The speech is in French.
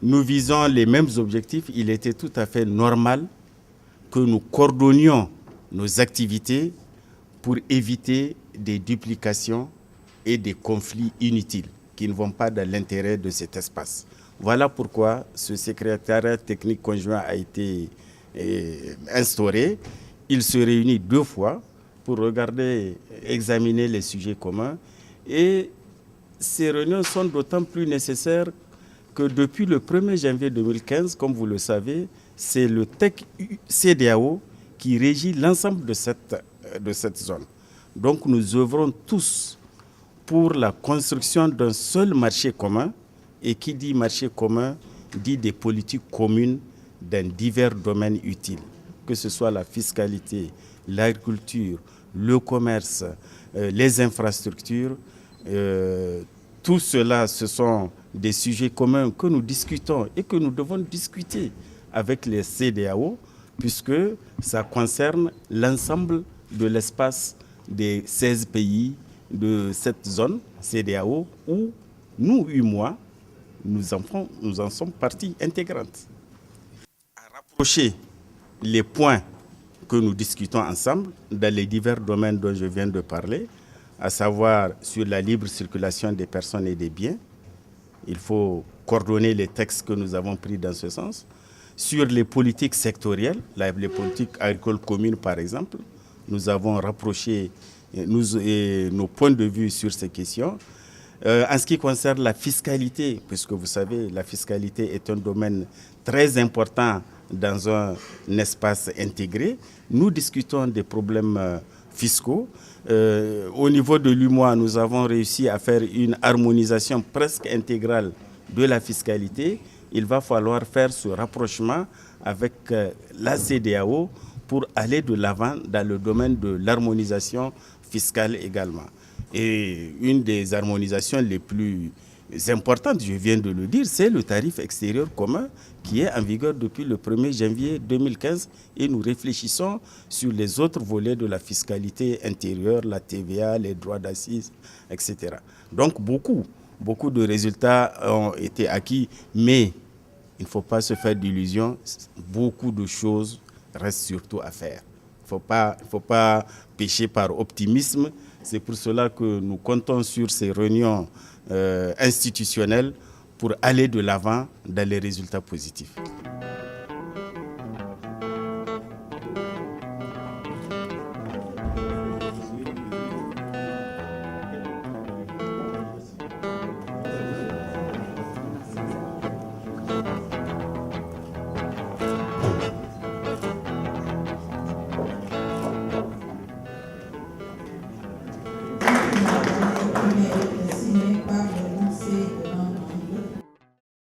nous visons les mêmes objectifs, il était tout à fait normal que nous coordonnions nos activités pour éviter des duplications et des conflits inutiles qui ne vont pas dans l'intérêt de cet espace. Voilà pourquoi ce secrétariat technique conjoint a été instauré. Il se réunit 2 fois pour examiner les sujets communs. Et ces réunions sont d'autant plus nécessaires que depuis le 1er janvier 2015, comme vous le savez, c'est le TEC CEDEAO qui régit l'ensemble de cette zone. Donc nous œuvrons tous pour la construction d'un seul marché commun. Et qui dit marché commun dit des politiques communes dans divers domaines utiles, que ce soit la fiscalité, l'agriculture, le commerce, les infrastructures. Tout cela, ce sont des sujets communs que nous discutons et que nous devons discuter avec les CEDEAO, puisque ça concerne l'ensemble de l'espace des 16 pays de cette zone CEDEAO où nous, UEMOA, nous en sommes partie intégrante. À rapprocher les points que nous discutons ensemble dans les divers domaines dont je viens de parler, à savoir sur la libre circulation des personnes et des biens. Il faut coordonner les textes que nous avons pris dans ce sens. Sur les politiques sectorielles, les politiques agricoles communes par exemple, nous avons rapproché nos points de vue sur ces questions. En ce qui concerne la fiscalité, puisque vous savez, la fiscalité est un domaine très important dans un espace intégré, nous discutons des problèmes fiscaux. Au niveau de l'UEMOA, nous avons réussi à faire une harmonisation presque intégrale de la fiscalité. Il va falloir faire ce rapprochement avec la CEDEAO pour aller de l'avant dans le domaine de l'harmonisation fiscale également. Et une des harmonisations les plus importantes, je viens de le dire, c'est le tarif extérieur commun qui est en vigueur depuis le 1er janvier 2015 et nous réfléchissons sur les autres volets de la fiscalité intérieure, la TVA, les droits d'assises, etc. Donc beaucoup de résultats ont été acquis, mais il ne faut pas se faire d'illusions, beaucoup de choses restent surtout à faire. Il ne faut pas pécher par optimisme. C'est pour cela que nous comptons sur ces réunions institutionnelles pour aller de l'avant dans les résultats positifs.